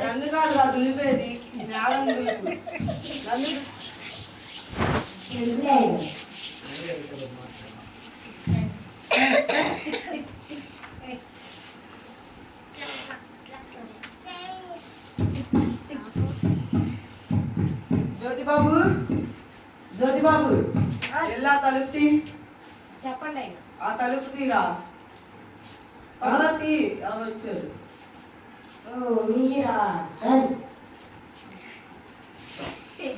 నన్ను కాదు దులిపేది నేలం దులుపు నన్ను జ్యోతిబాబు జ్యోతిబాబు ఎలా తలుపు చెప్పండి. ఆ తలుపు తీరా తీ అని వచ్చారు. మీరా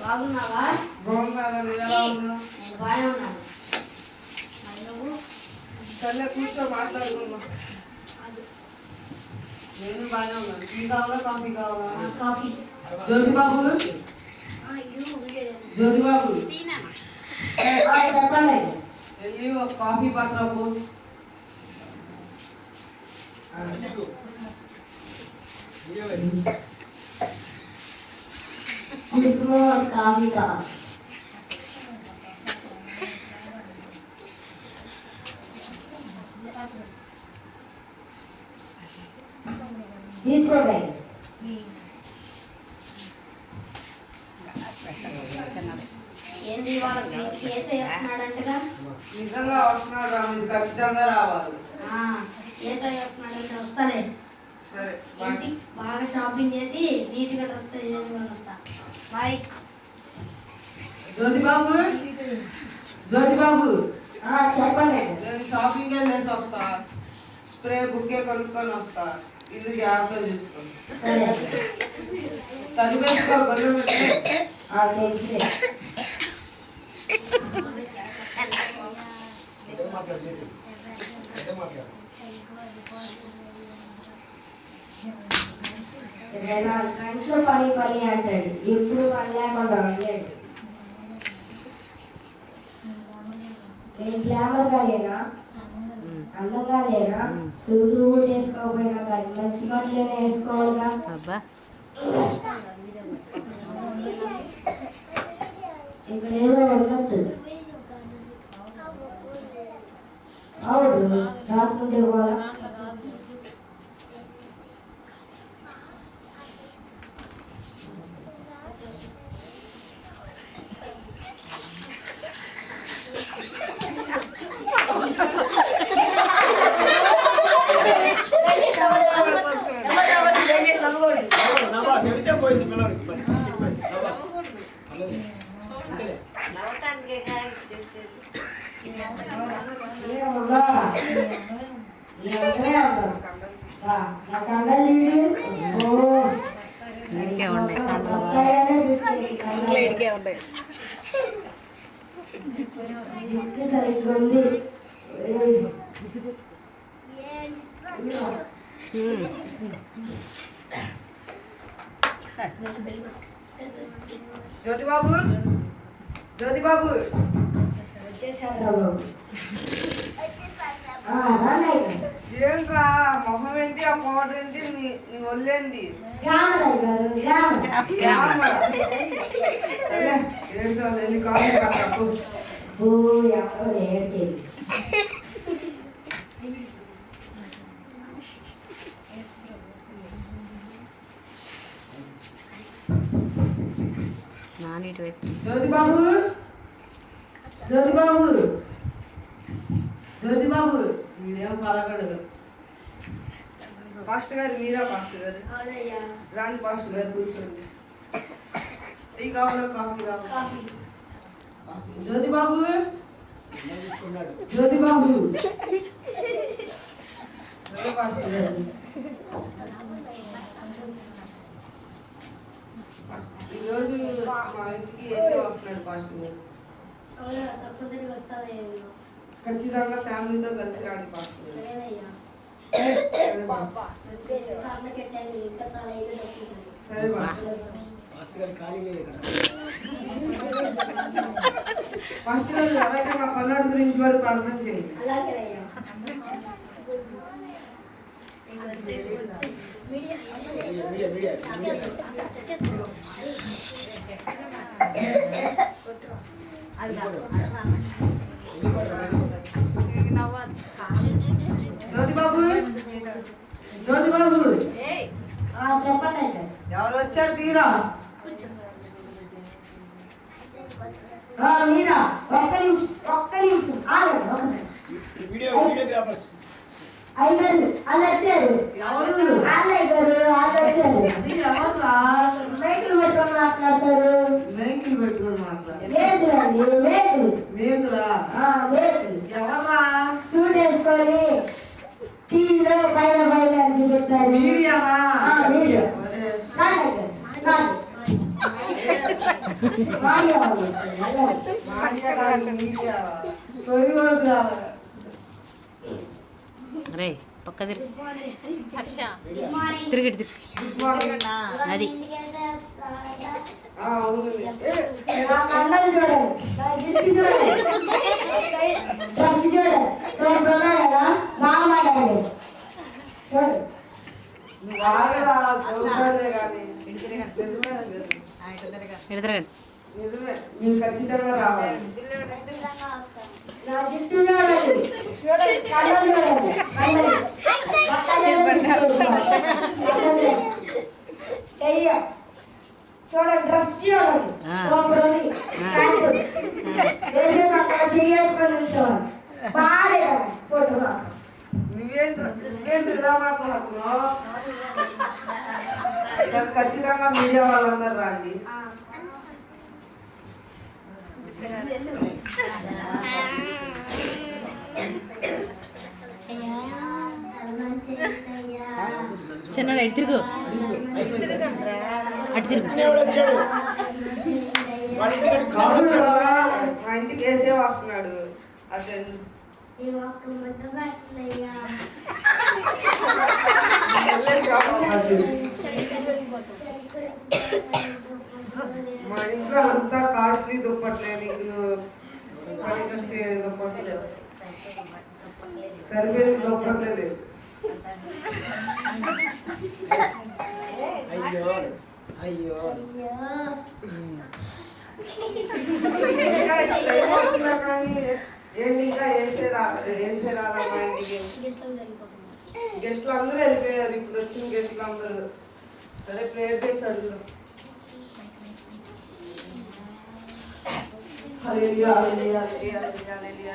బాగున్నావా? బాగున్నారా? మీరు ఎలా ఉన్నారు? నేను బాగానే ఉన్నాను. సర్లే కూర్చో మాట్లాడుకుందాం. నేను బాగానే ఉన్నాను. టీ కావాలా కాఫీ కావాలా? కాఫీ. జ్యోతిబాబు జ్యోతిబాబు చెప్పండి. వెళ్ళి ఒక కాఫీ పట్టరాబు. కాఫీ కావాలి. తీసుకోండి. ఏంది చేస్తున్నాడంటగా? నిజంగా వస్తున్నాడు రా, మీరు ఖచ్చితంగా రావాలి. వస్తున్నాడంటే వస్తాలే. సరే బాగా షాపింగ్ చేసి నీట్గా డ్రెస్ చేసుకొని వస్తా. బాయ్. జ్యోతిబాబు జ్యోతిబాబు చెప్పండి. నేను షాపింగ్ వెళ్ళేసి వస్తా. స్ప్రే బుక్కే కొనుక్కొని వస్తా. ఇది జాగ్రత్తగా చూసుకోండి. తగివేసుకో గొర్రె తెలిసి ఇంట్లో పని పని అంటాడు. ఇప్పుడు పని లేకుండా ఉండేది. నేను గ్లామర్గా లేనా, అందంగా లేనా, సూటు వేసుకోకపోయినా కానీ మంచి బట్టలేనే వేసుకోవాలిగా. ఇక్కడ ఏదో ఉన్నట్టు అవును రాసుకుంటే పోవాలా. సరిగ్గా ఉంది. జ్యోతిబాబు జ్యోతిబాబు వచ్చేసారు. ఏంట్రా మొహం ఏంటి, ఆ పౌడర్ ఏంటి, నీ ఒళ్ళేంటి? ఏంటో వెళ్ళి కాఫీ పట్టకు. జ్యోతిబాబు జ్యోతిబాబు జ్యోతిబాబు మీరేం పలకడదు. పాస్టర్ గారు మీరా? పాస్టర్ గారు రాండి. పాస్టర్ గారు కూర్చోండి. టీ కావాలా కాఫీ కావాలా? జ్యోతిబాబు జ్యోతిబాబు పాస్టర్ గారు ఈరోజు మా ఇంటికి వేసే వస్తున్నాడు పాస్టర్ గారు. ఖచ్చితంగా ఫ్యామిలీతో కలిసి రాండి పాస్టర్ గారు. సరే పాస్టర్ గారు అలాగే మా పల్నాడు గురించి కూడా ప్రార్థన చేయండి. జ్యోతిబాబు జ్యోతి బాబు చెప్పండి అయితే. ఎవరు వచ్చారు తీరా మీరా ఒక్క నిమిషం ఆగండి ఒకసారి. అయిపోయింది వాళ్ళు వచ్చారు. ఎవరు అన్నయ్య గారు వాళ్ళు వచ్చారు. అది ఎవర్రా మైకులు పెట్టుకొని మాట్లాడతారు. మేకులు పెట్టుకొని మాట్లాడు మేకులు అండి మేకులు. మేకులా మేకులు ఎవర్రా సూట్ వేసుకొని టీవీలో పైన పైన అని చూపిస్తారు. మీడియానా మీడియా ఒరే, మాడియా మాడియా కాదు, మీడియా తొలి వరకు రావాలి. రే పక్క తిరుగు తిరిగి గుడ్ మార్నింగ్. అది అవును నా కండలు చూడండి, నా జిట్టు చూడండి, డ్రెస్ చూడండి. సూపర్ ఉన్నా కదా బాగా మాట్లాడండి. చూడండి నువ్వు ఆగరా చూసానే కానీ నిజమే ఎడతరగండి నిజమే మీరు ఖచ్చితంగా రావాలి. నా జిట్టు చూడండి, కండలు చూడండి, కండలు. చెయ్య చూడండి, డ్రెస్ చూడండి, సూపర్ ఉంది. వేసే పక్కన చెయ్యేసుకొని ఉంచోవాలి. బాగా ఫోటో నువ్వేంటి ఇలా మాట్లాడుతున్నావు? ఖచ్చితంగా మీడియా వాళ్ళందరూ రండి. చిన్నడు అటు తిరుగు అటు తిరుగు అవును, మా ఇంటికి వేసే వస్తున్నాడు అదే మా ఇంట్లో అంతా కాస్ట్లీ దుప్పట్లే, నీకు పనికొస్తే దుప్పట్లే సరిపోయిన దుప్పట్లే లేదు. ఇంకా టైం అవుతున్నా కానీ ఏంటి ఇంకా వేసే రాలా మా ఇంటికి. గెస్ట్లు అందరూ వెళ్ళిపోయారు, ఇప్పుడు వచ్చిన గెస్ట్లు అందరూ. సరే ప్రేయర్ చేసి అడుగుదాం. హల్లెలూయా హల్లెలూయా హల్లెలూయా హల్లెలూయా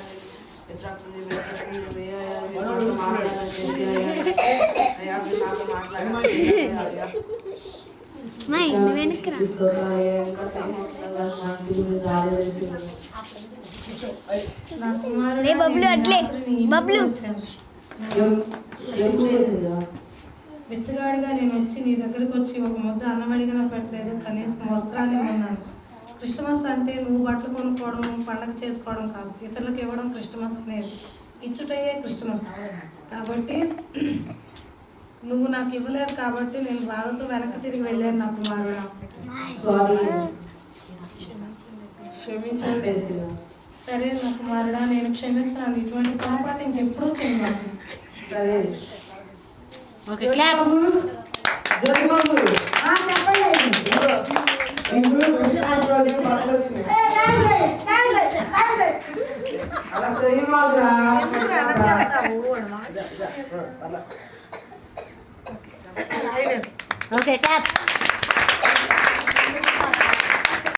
బబ్లు అట్లే బబ్లు బిచ్చగాడిగా నేను వచ్చి నీ దగ్గరకు వచ్చి ఒక ముద్ద అన్నం అడిగినా పెట్టలేదు, కనీసం వస్త్రాన్ని కొన్నాను. క్రిస్టమస్ అంటే నువ్వు బట్టలు కొనుక్కోవడం పండగ చేసుకోవడం కాదు, ఇతరులకు ఇవ్వడం క్రిస్టమస్ అనేది. ఇచ్చుటయే క్రిస్టమస్. కాబట్టి నువ్వు నాకు ఇవ్వలేదు కాబట్టి నేను బాధతో వెనక్కి తిరిగి వెళ్ళాను నా కుమారుడా. క్షమించండి. సరే నా కుమారుడా, నేను క్షమిస్తాను. ఇటువంటి పొరపాటు ఇంకెప్పుడూ చేయను. సరే ఓకే క్లాప్స్ జగన్బాబు చెప్పండి. బట్టలు వచ్చినాయి అలా తెలియమాకురా. Okay claps